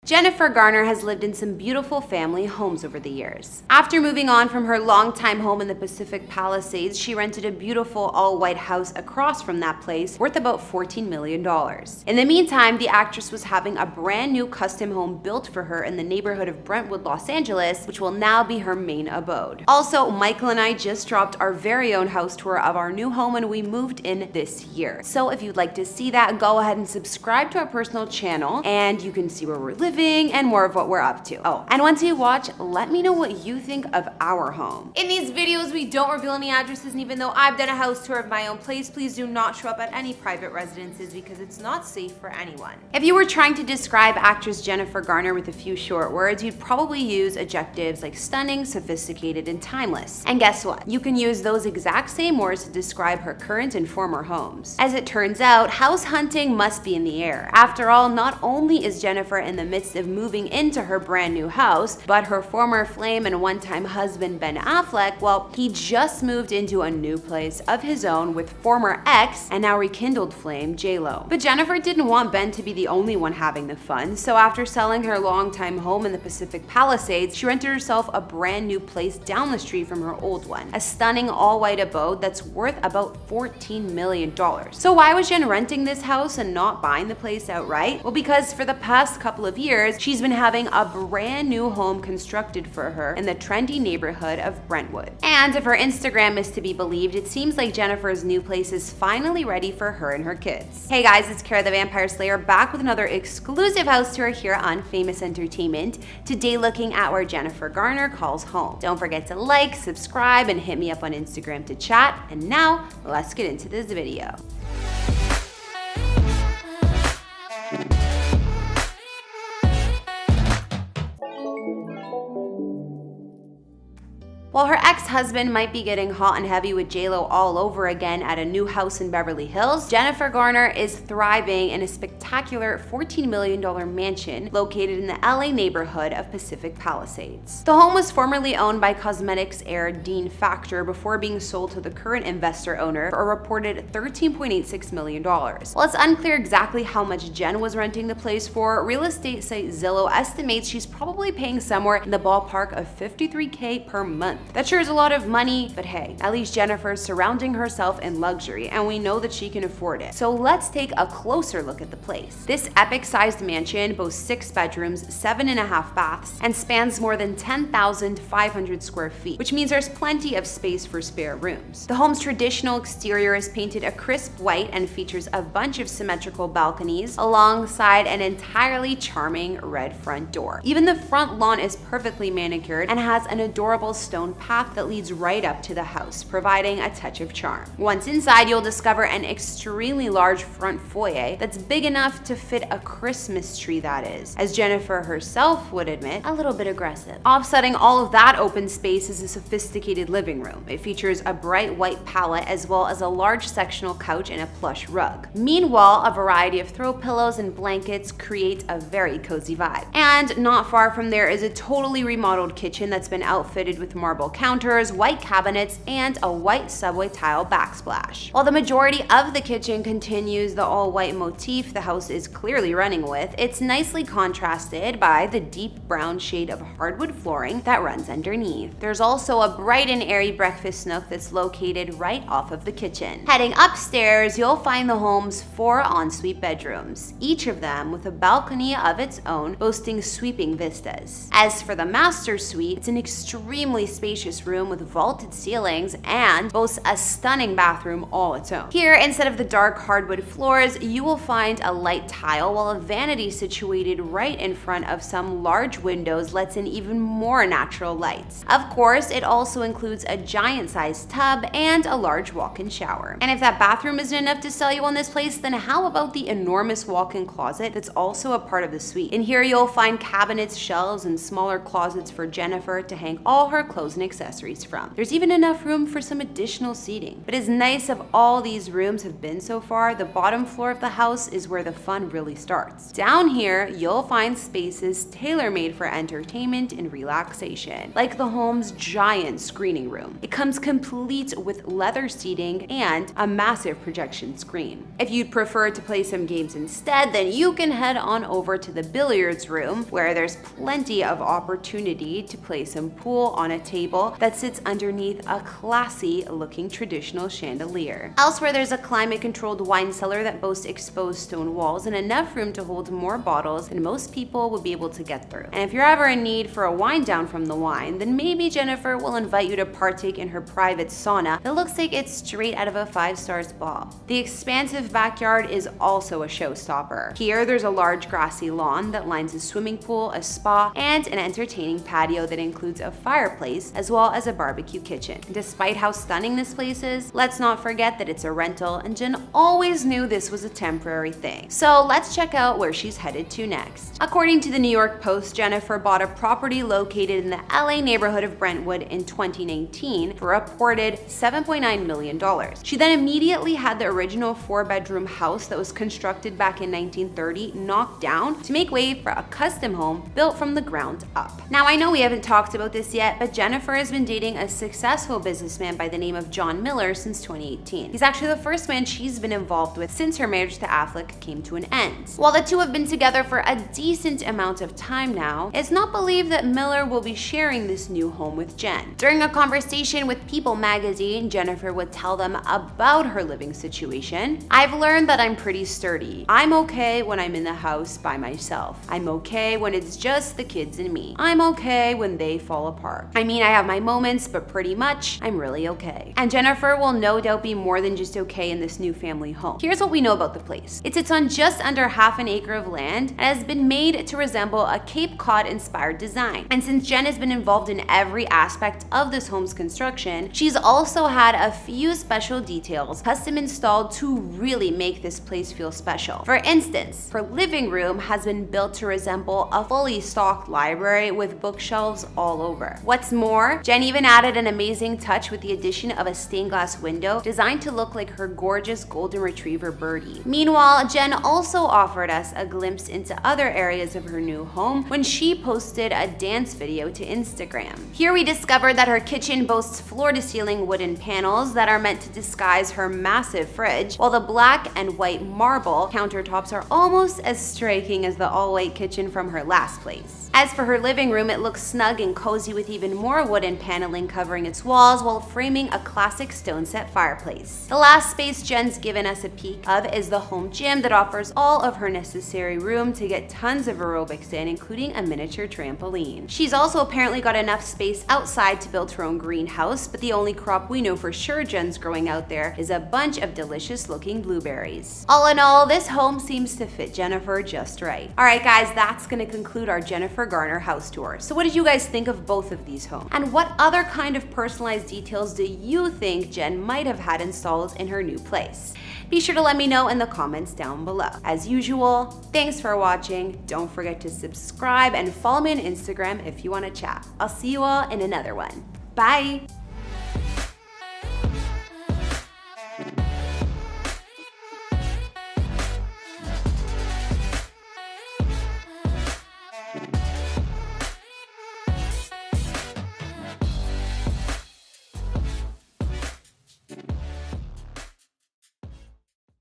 Jennifer Garner has lived in some beautiful family homes over the years. After moving on from her longtime home in the Pacific Palisades, she rented a beautiful all-white house across from that place worth about $14 million. In the meantime, the actress was having a brand new custom home built for her in the neighborhood of Brentwood, Los Angeles, which will now be her main abode. Also, Michael and I just dropped our very own house tour of our new home when we moved in this year. So if you'd like to see that, go ahead and subscribe to our personal channel and you can see where we're living and more of what we're up to. Oh, and once you watch, let me know what you think of our home. In these videos, we don't reveal any addresses, and even though I've done a house tour of my own place, please do not show up at any private residences because it's not safe for anyone. If you were trying to describe actress Jennifer Garner with a few short words, you'd probably use adjectives like stunning, sophisticated, and timeless. And guess what? You can use those exact same words to describe her current and former homes. As it turns out, house hunting must be in the air. After all, not only is Jennifer in the midst of moving into her brand new house, but her former flame and one-time husband Ben Affleck, well, he just moved into a new place of his own with former ex and now rekindled flame J-Lo. But Jennifer didn't want Ben to be the only one having the fun, so after selling her longtime home in the Pacific Palisades, she rented herself a brand new place down the street from her old one, a stunning all-white abode that's worth about $14 million. So why was Jen renting this house and not buying the place outright? Well, because for the past couple of years, she's been having a brand new home constructed for her in the trendy neighborhood of Brentwood. And if her Instagram is to be believed, it seems like Jennifer's new place is finally ready for her and her kids. Hey guys, it's Kara the Vampire Slayer back with another exclusive house tour here on Famous Entertainment. Today looking at where Jennifer Garner calls home. Don't forget to like, subscribe, and hit me up on Instagram to chat. And now, let's get into this video. While her ex-husband might be getting hot and heavy with J-Lo all over again at a new house in Beverly Hills, Jennifer Garner is thriving in a spectacular $14 million mansion located in the LA neighborhood of Pacific Palisades. The home was formerly owned by cosmetics heir Dean Factor before being sold to the current investor owner for a reported $13.86 million. While it's unclear exactly how much Jen was renting the place for, real estate site Zillow estimates she's probably paying somewhere in the ballpark of $53K per month. That sure is a lot of money, but hey, at least Jennifer's surrounding herself in luxury, and we know that she can afford it. So let's take a closer look at the place. This epic-sized mansion boasts 6 bedrooms, 7.5 baths, and spans more than 10,500 square feet, which means there's plenty of space for spare rooms. The home's traditional exterior is painted a crisp white and features a bunch of symmetrical balconies alongside an entirely charming red front door. Even the front lawn is perfectly manicured and has an adorable stone path that leads right up to the house, providing a touch of charm. Once inside, you'll discover an extremely large front foyer that's big enough to fit a Christmas tree, that is, as Jennifer herself would admit, a little bit aggressive. Offsetting all of that open space is a sophisticated living room. It features a bright white palette as well as a large sectional couch and a plush rug. Meanwhile, a variety of throw pillows and blankets create a very cozy vibe. And not far from there is a totally remodeled kitchen that's been outfitted with marble counters, white cabinets, and a white subway tile backsplash. While the majority of the kitchen continues the all-white motif the house is clearly running with, it's nicely contrasted by the deep brown shade of hardwood flooring that runs underneath. There's also a bright and airy breakfast nook that's located right off of the kitchen. Heading upstairs, you'll find the home's 4 ensuite bedrooms, each of them with a balcony of its own boasting sweeping vistas. As for the master suite, it's an extremely spacious room with vaulted ceilings and boasts a stunning bathroom all its own. Here, instead of the dark hardwood floors, you will find a light tile, while a vanity situated right in front of some large windows lets in even more natural lights. Of course, it also includes a giant-sized tub and a large walk-in shower. And if that bathroom isn't enough to sell you on this place, then how about the enormous walk-in closet that's also a part of the suite? In here, you'll find cabinets, shelves, and smaller closets for Jennifer to hang all her clothes and accessories from. There's even enough room for some additional seating. But as nice as all these rooms have been so far, the bottom floor of the house is where the fun really starts. Down here, you'll find spaces tailor-made for entertainment and relaxation, like the home's giant screening room. It comes complete with leather seating and a massive projection screen. If you'd prefer to play some games instead, then you can head on over to the billiards room, where there's plenty of opportunity to play some pool on a table that sits underneath a classy looking traditional chandelier. Elsewhere, there's a climate-controlled wine cellar that boasts exposed stone walls and enough room to hold more bottles than most people would be able to get through. And if you're ever in need for a wind down from the wine, then maybe Jennifer will invite you to partake in her private sauna that looks like it's straight out of a 5-star spa. The expansive backyard is also a showstopper. Here, there's a large grassy lawn that lines a swimming pool, a spa, and an entertaining patio that includes a fireplace as well as a barbecue kitchen. Despite how stunning this place is, let's not forget that it's a rental, and Jen always knew this was a temporary thing. So let's check out where she's headed to next. According to the New York Post, Jennifer bought a property located in the LA neighborhood of Brentwood in 2019 for a reported $7.9 million. She then immediately had the original 4-bedroom house that was constructed back in 1930 knocked down to make way for a custom home built from the ground up. Now, I know we haven't talked about this yet, but Jennifer has been dating a successful businessman by the name of John Miller since 2018. He's actually the first man she's been involved with since her marriage to Affleck came to an end. While the two have been together for a decent amount of time now, it's not believed that Miller will be sharing this new home with Jen. During a conversation with People magazine, Jennifer would tell them about her living situation. "I've learned that I'm pretty sturdy. I'm okay when I'm in the house by myself. I'm okay when it's just the kids and me. I'm okay when they fall apart. I mean, I have my moments, but pretty much, I'm really okay." And Jennifer will no doubt be more than just okay in this new family home. Here's what we know about the place. It sits on just under half an acre of land and has been made to resemble a Cape Cod-inspired design. And since Jen has been involved in every aspect of this home's construction, she's also had a few special details custom installed to really make this place feel special. For instance, her living room has been built to resemble a fully stocked library with bookshelves all over. What's more, Jen even added an amazing touch with the addition of a stained glass window designed to look like her gorgeous golden retriever Birdie. Meanwhile, Jen also offered us a glimpse into other areas of her new home when she posted a dance video to Instagram. Here we discovered that her kitchen boasts floor-to-ceiling wooden panels that are meant to disguise her massive fridge, while the black and white marble countertops are almost as striking as the all-white kitchen from her last place. As for her living room, it looks snug and cozy with even more wooden paneling covering its walls while framing a classic stone-set fireplace. The last space Jen's given us a peek of is the home gym that offers all of her necessary room to get tons of aerobics in, including a miniature trampoline. She's also apparently got enough space outside to build her own greenhouse, but the only crop we know for sure Jen's growing out there is a bunch of delicious-looking blueberries. All in all, this home seems to fit Jennifer just right. Alright guys, that's gonna conclude our Jennifer Garner house tour. So what did you guys think of both of these homes? And what other kind of personalized details do you think Jen might have had installed in her new place? Be sure to let me know in the comments down below. As usual, thanks for watching. Don't forget to subscribe and follow me on Instagram if you want to chat. I'll see you all in another one. Bye!